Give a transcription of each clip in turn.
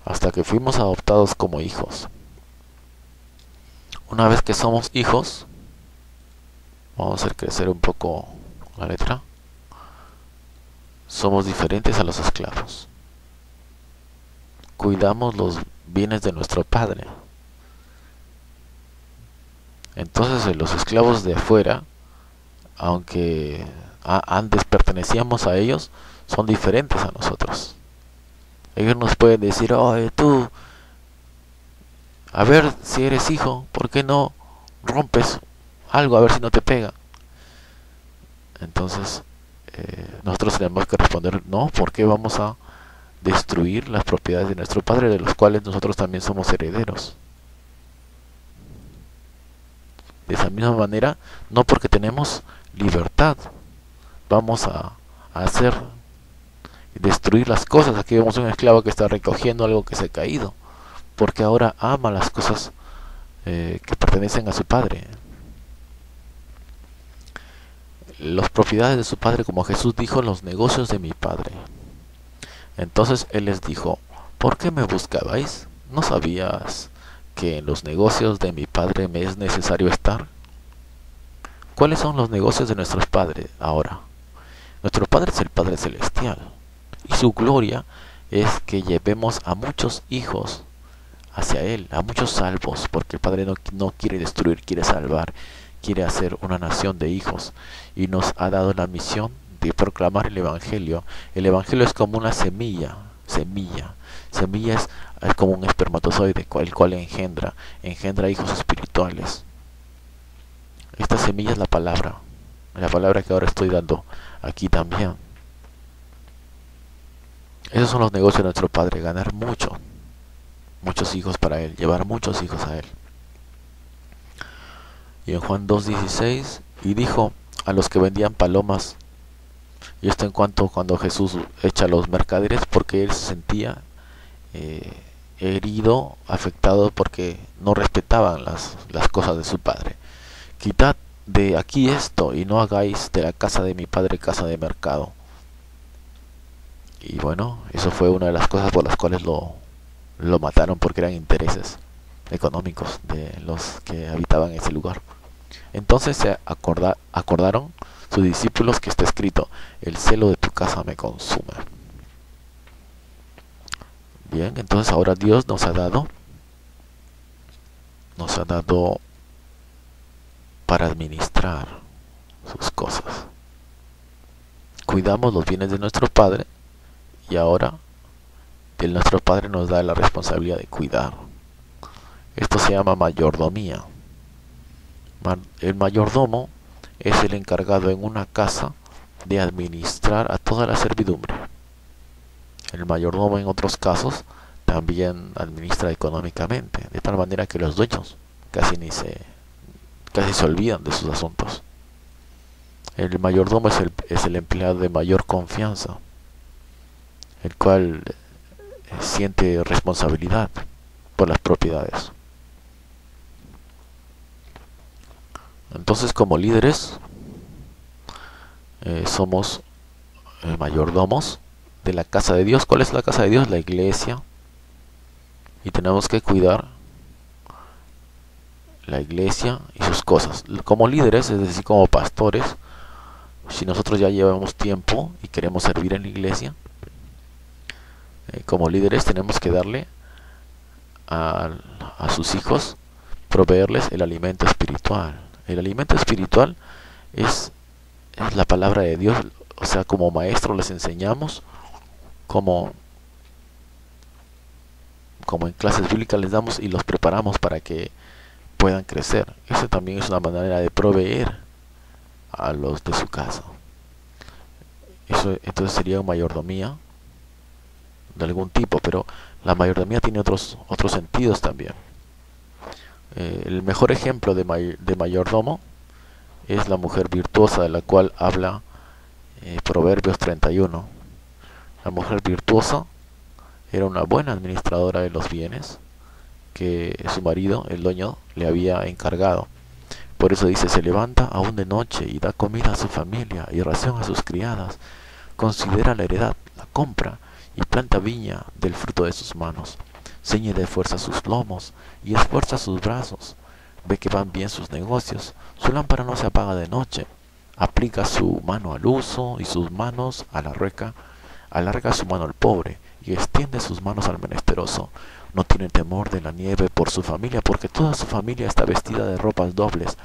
hasta que fuimos adoptados como hijos. Una vez que somos hijos, vamos a hacer crecer un poco la letra, somos diferentes a los esclavos. Cuidamos los bienes de nuestro padre. Entonces los esclavos de afuera, aunque antes pertenecíamos a ellos, son diferentes a nosotros. Ellos nos pueden decir, oye tú, a ver si eres hijo, ¿por qué no rompes algo a ver si no te pega? Entonces nosotros tenemos que responder, no, ¿por qué vamos a destruir las propiedades de nuestro padre, de los cuales nosotros también somos herederos? De esa misma manera, no porque tenemos libertad, vamos a hacer destruir las cosas. Aquí vemos un esclavo que está recogiendo algo que se ha caído, porque ahora ama las cosas que pertenecen a su padre. Las propiedades de su padre, como Jesús dijo, los negocios de mi padre. Entonces él les dijo, ¿por qué me buscabais? ¿No sabías que en los negocios de mi padre me es necesario estar? ¿Cuáles son los negocios de nuestros padres ahora? Nuestro Padre es el Padre Celestial, y su gloria es que llevemos a muchos hijos hacia Él, a muchos salvos, porque el Padre no quiere destruir, quiere salvar, quiere hacer una nación de hijos, y nos ha dado la misión de proclamar el Evangelio. El Evangelio es como una semilla es como un espermatozoide, el cual engendra hijos espirituales. Esta semilla es la palabra que ahora estoy dando aquí también. Esos son los negocios de nuestro Padre, ganar muchos hijos para Él, llevar muchos hijos a Él. Y en Juan 2:16, y dijo a los que vendían palomas, y esto en cuanto cuando Jesús echa a los mercaderes, porque Él se sentía herido, afectado, porque no respetaban las cosas de su Padre. Quitad de aquí esto, y no hagáis de la casa de mi Padre casa de mercado. Y bueno, eso fue una de las cosas por las cuales lo mataron, porque eran intereses económicos de los que habitaban ese lugar. Entonces se acordaron sus discípulos que está escrito, el celo de tu casa me consume. Bien, entonces ahora Dios nos ha dado para administrar sus cosas. Cuidamos los bienes de nuestro Padre, y ahora nuestro Padre nos da la responsabilidad de cuidar. Esto se llama mayordomía. El mayordomo es el encargado en una casa de administrar a toda la servidumbre. El mayordomo en otros casos también administra económicamente, de tal manera que los dueños casi se olvidan de sus asuntos. El mayordomo es el empleado de mayor confianza, el cual siente responsabilidad por las propiedades. Entonces, como líderes, somos mayordomos de la casa de Dios. ¿Cuál es la casa de Dios? La iglesia. Y tenemos que cuidar la iglesia y sus cosas. Como líderes, es decir, como pastores, si nosotros ya llevamos tiempo y queremos servir en la iglesia, como líderes tenemos que darle a sus hijos, proveerles el alimento espiritual. El alimento espiritual es la palabra de Dios. O sea, como maestro les enseñamos, como en clases bíblicas les damos y los preparamos para que puedan crecer. Eso también es una manera de proveer a los de su casa. Eso entonces sería una mayordomía de algún tipo, pero la mayordomía tiene otros sentidos también. El mejor ejemplo de mayordomo es la mujer virtuosa, de la cual habla Proverbios 31. La mujer virtuosa era una buena administradora de los bienes que su marido, el dueño, le había encargado. Por eso dice, se levanta aún de noche y da comida a su familia y ración a sus criadas. Considera la heredad, la compra y planta viña del fruto de sus manos. ciñe de fuerza sus lomos y esfuerza sus brazos. Ve que van bien sus negocios, su lámpara no se apaga de noche. Aplica su mano al uso y sus manos a la rueca. Alarga su mano al pobre y extiende sus manos al menesteroso. No tiene temor de la nieve por su familia, porque toda su familia está vestida de ropas dobles.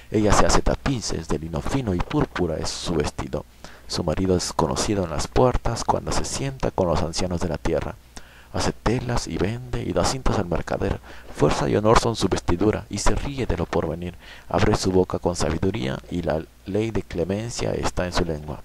Ella se hace tapices de lino fino y púrpura es su vestido. Su marido es conocido en las puertas cuando se sienta con los ancianos de la tierra. Hace telas y vende y da cintas al mercader. Fuerza y honor son su vestidura y se ríe de lo porvenir. Abre su boca con sabiduría y la ley de clemencia está en su lengua.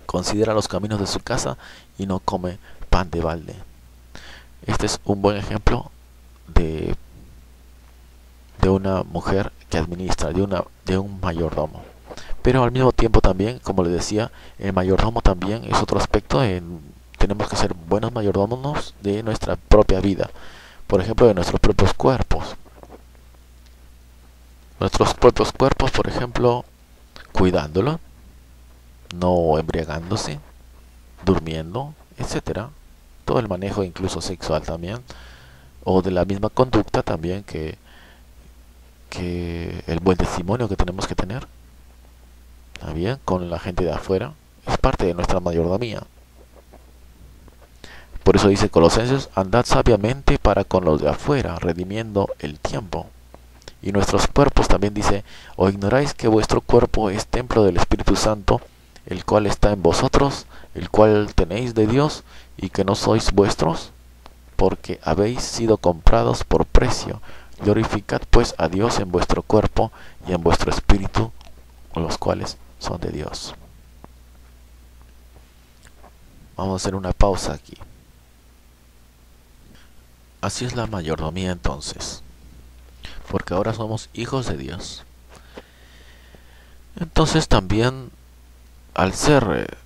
Considera los caminos de su casa y no come pan de balde. Este es un buen ejemplo de una mujer que administra, de un mayordomo. Pero al mismo tiempo también, como les decía, el mayordomo también es otro aspecto. Tenemos que ser buenos mayordomos de nuestra propia vida. Por ejemplo, de nuestros propios cuerpos. Nuestros propios cuerpos, por ejemplo, cuidándolo, no embriagándose, durmiendo, etcétera. Todo el manejo, incluso sexual también, o de la misma conducta también que el buen testimonio que tenemos que tener, también con la gente de afuera, es parte de nuestra mayordomía. Por eso dice Colosenses: andad sabiamente para con los de afuera, redimiendo el tiempo. Y nuestros cuerpos también dice: ¿o ignoráis que vuestro cuerpo es templo del Espíritu Santo, el cual está en vosotros, el cual tenéis de Dios, y que no sois vuestros? Porque habéis sido comprados por precio. Glorificad pues a Dios en vuestro cuerpo y en vuestro espíritu, los cuales son de Dios. Vamos a hacer una pausa aquí. Así es la mayordomía entonces, porque ahora somos hijos de Dios. Entonces también, al ser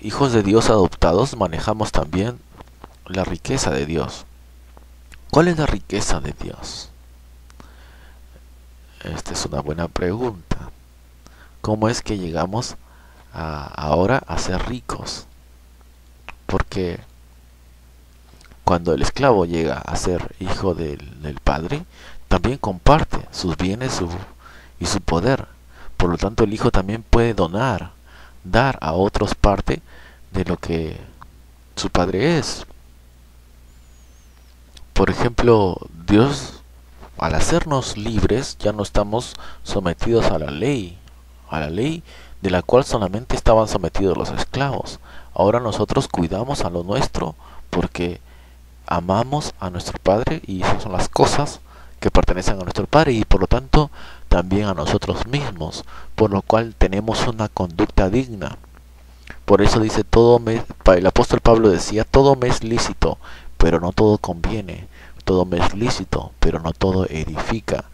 hijos de Dios adoptados, manejamos también la riqueza de Dios. ¿Cuál es la riqueza de Dios? Esta es una buena pregunta. ¿Cómo es que llegamos ahora a ser ricos? Porque cuando el esclavo llega a ser hijo del padre, también comparte sus bienes y su poder. Por lo tanto, el hijo también puede dar a otros parte de lo que su padre es. Por ejemplo, Dios, al hacernos libres, ya no estamos sometidos a la ley de la cual solamente estaban sometidos los esclavos. Ahora nosotros cuidamos a lo nuestro porque amamos a nuestro Padre, y esas son las cosas que pertenecen a nuestro Padre y por lo tanto también a nosotros mismos, por lo cual tenemos una conducta digna. Por eso dice el apóstol Pablo decía: todo me es lícito, pero no todo conviene. Todo me es lícito, pero no todo edifica.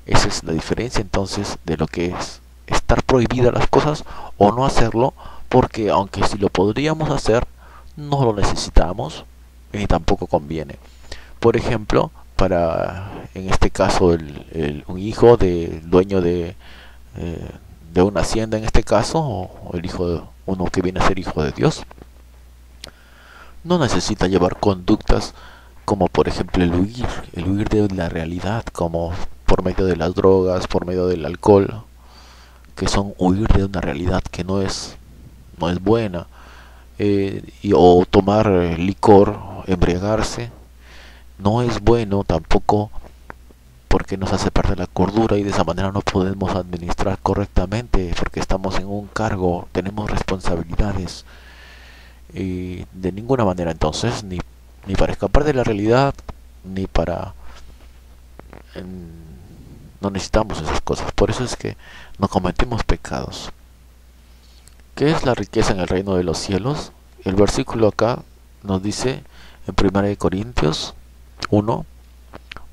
Esa es la diferencia entonces de lo que es estar prohibidas las cosas o no hacerlo, porque aunque si lo podríamos hacer, no lo necesitamos ni tampoco conviene. Por ejemplo, en este caso, un hijo del dueño de una hacienda, en este caso, o el hijo de uno que viene a ser hijo de Dios, no necesita llevar conductas como por ejemplo el huir de la realidad, como por medio de las drogas, por medio del alcohol, que son huir de una realidad que no es buena, o tomar licor, embriagarse, no es bueno tampoco, porque nos hace perder la cordura y de esa manera no podemos administrar correctamente, porque estamos en un cargo, tenemos responsabilidades, y de ninguna manera entonces, ni para escapar de la realidad, ni para... no necesitamos esas cosas. Por eso es que no cometemos pecados. ¿Qué es la riqueza en el reino de los cielos? El versículo acá nos dice en 1 Corintios 1: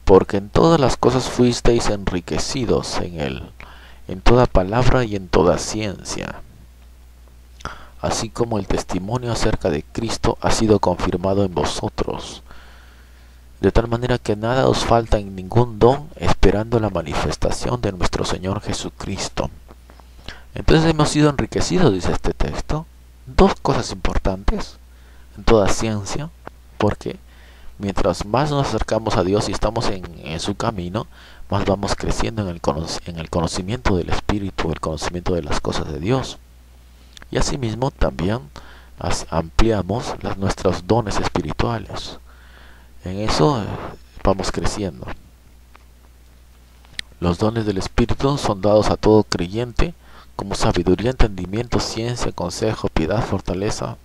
porque en todas las cosas fuisteis enriquecidos en él, en toda palabra y en toda ciencia, así como el testimonio acerca de Cristo ha sido confirmado en vosotros, de tal manera que nada os falta en ningún don, esperando la manifestación de nuestro Señor Jesucristo. Entonces hemos sido enriquecidos, dice este texto. Dos cosas importantes: en toda ciencia. ¿Por qué? Mientras más nos acercamos a Dios y estamos en su camino, más vamos creciendo en el conocimiento del Espíritu, el conocimiento de las cosas de Dios. Y asimismo también ampliamos nuestros dones espirituales. En eso vamos creciendo. Los dones del Espíritu son dados a todo creyente, como sabiduría, entendimiento, ciencia, consejo, piedad, fortaleza.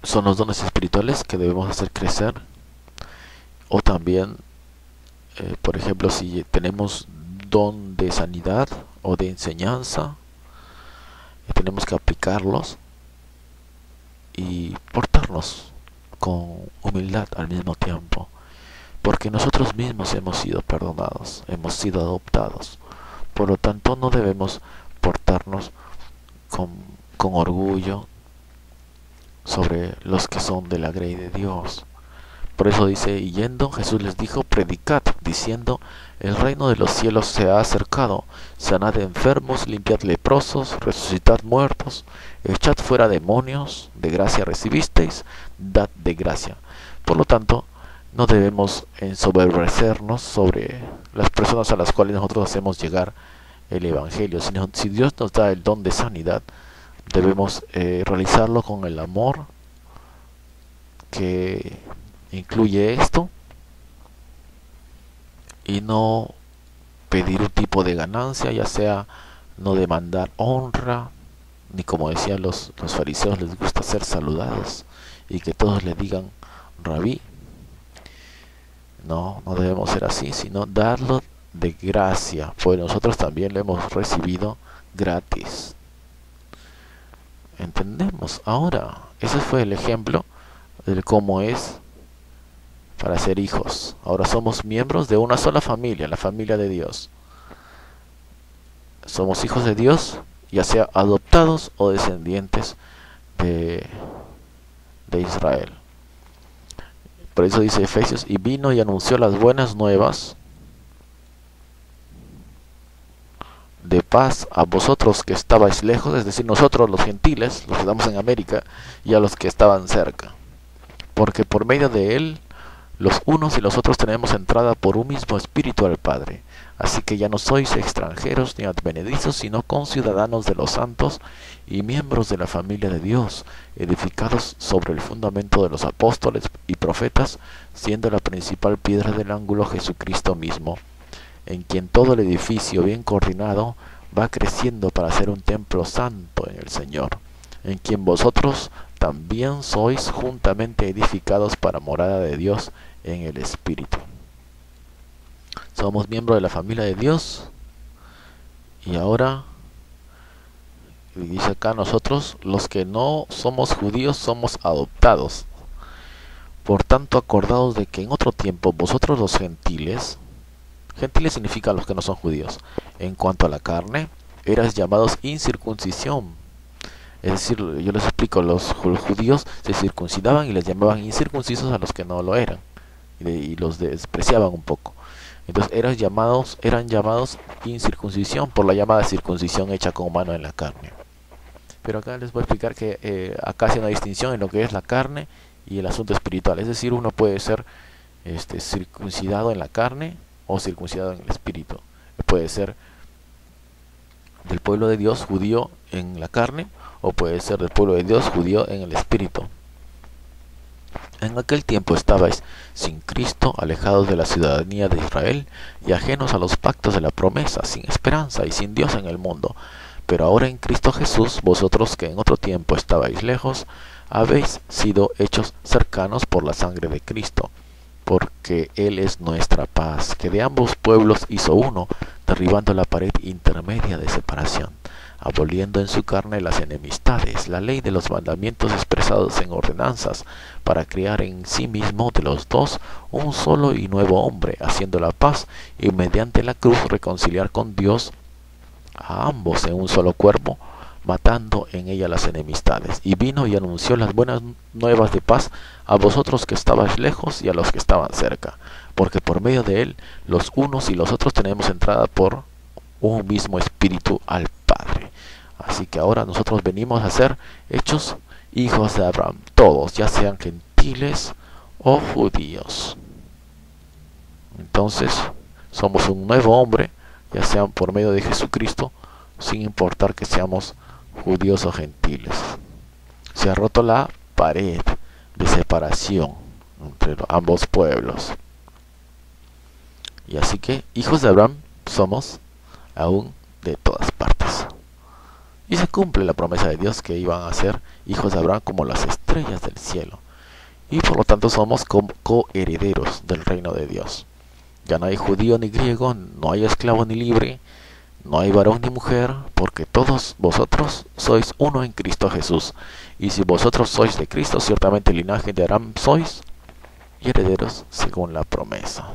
Son los dones espirituales que debemos hacer crecer. O también, por ejemplo, si tenemos don de sanidad o de enseñanza, tenemos que aplicarlos y portarnos con humildad al mismo tiempo, porque nosotros mismos hemos sido perdonados, hemos sido adoptados. Por lo tanto, no debemos portarnos con orgullo sobre los que son de la grey de Dios. Por eso dice, y yendo, Jesús les dijo, predicad, diciendo, el reino de los cielos se ha acercado, sanad enfermos, limpiad leprosos, resucitad muertos, echad fuera demonios, de gracia recibisteis, dad de gracia. Por lo tanto, no debemos ensoberbecernos sobre las personas a las cuales nosotros hacemos llegar el Evangelio, sino si Dios nos da el don de sanidad, debemos realizarlo con el amor que incluye esto, y no pedir un tipo de ganancia, ya sea no demandar honra, ni como decían los fariseos, les gusta ser saludados y que todos le digan rabí. No debemos ser así, sino darlo de gracia, pues nosotros también lo hemos recibido gratis. ¿Entendemos? Ahora, ese fue el ejemplo de cómo es para ser hijos. Ahora somos miembros de una sola familia, la familia de Dios. Somos hijos de Dios, ya sea adoptados o descendientes de Israel. Por eso dice Efesios, y vino y anunció las buenas nuevas de paz a vosotros que estabais lejos, es decir, nosotros los gentiles, los que estamos en América, y a los que estaban cerca. Porque por medio de él, los unos y los otros tenemos entrada por un mismo espíritu al Padre. Así que ya no sois extranjeros ni advenedizos, sino conciudadanos de los santos y miembros de la familia de Dios, edificados sobre el fundamento de los apóstoles y profetas, siendo la principal piedra del ángulo Jesucristo mismo, en quien todo el edificio bien coordinado va creciendo para ser un templo santo en el Señor, en quien vosotros también sois juntamente edificados para morada de Dios en el Espíritu. Somos miembros de la familia de Dios, y ahora dice acá, nosotros los que no somos judíos somos adoptados. Por tanto, acordaos de que en otro tiempo vosotros los gentiles significa los que no son judíos, en cuanto a la carne, erais llamados incircuncisión. Es decir, yo les explico, los judíos se circuncidaban y les llamaban incircuncisos a los que no lo eran, y los despreciaban un poco. Entonces eran llamados incircuncisión por la llamada circuncisión hecha con mano en la carne. Pero acá les voy a explicar que acá hace una distinción en lo que es la carne y el asunto espiritual. Es decir, uno puede ser circuncidado en la carne o circuncidado en el espíritu. Puede ser del pueblo de Dios judío en la carne, o puede ser del pueblo de Dios judío en el espíritu. En aquel tiempo estabais sin Cristo, alejados de la ciudadanía de Israel y ajenos a los pactos de la promesa, sin esperanza y sin Dios en el mundo. Pero ahora en Cristo Jesús, vosotros que en otro tiempo estabais lejos, habéis sido hechos cercanos por la sangre de Cristo, porque Él es nuestra paz, que de ambos pueblos hizo uno, derribando la pared intermedia de separación, aboliendo en su carne las enemistades, la ley de los mandamientos expresados en ordenanzas, para crear en sí mismo de los dos un solo y nuevo hombre, haciendo la paz, y mediante la cruz reconciliar con Dios a ambos en un solo cuerpo, matando en ella las enemistades. Y vino y anunció las buenas nuevas de paz a vosotros que estabais lejos y a los que estaban cerca, porque por medio de él los unos y los otros tenemos entrada por un mismo espíritu al Padre. Así que ahora nosotros venimos a ser hechos hijos de Abraham, todos, ya sean gentiles o judíos. Entonces, somos un nuevo hombre, ya sean por medio de Jesucristo, sin importar que seamos judíos o gentiles. Se ha roto la pared de separación entre ambos pueblos. Y así que, hijos de Abraham, somos aún de todas partes. Y se cumple la promesa de Dios que iban a ser hijos de Abraham como las estrellas del cielo. Y por lo tanto somos coherederos del reino de Dios. Ya no hay judío ni griego, no hay esclavo ni libre, no hay varón ni mujer, porque todos vosotros sois uno en Cristo Jesús. Y si vosotros sois de Cristo, ciertamente el linaje de Abraham sois, y herederos según la promesa.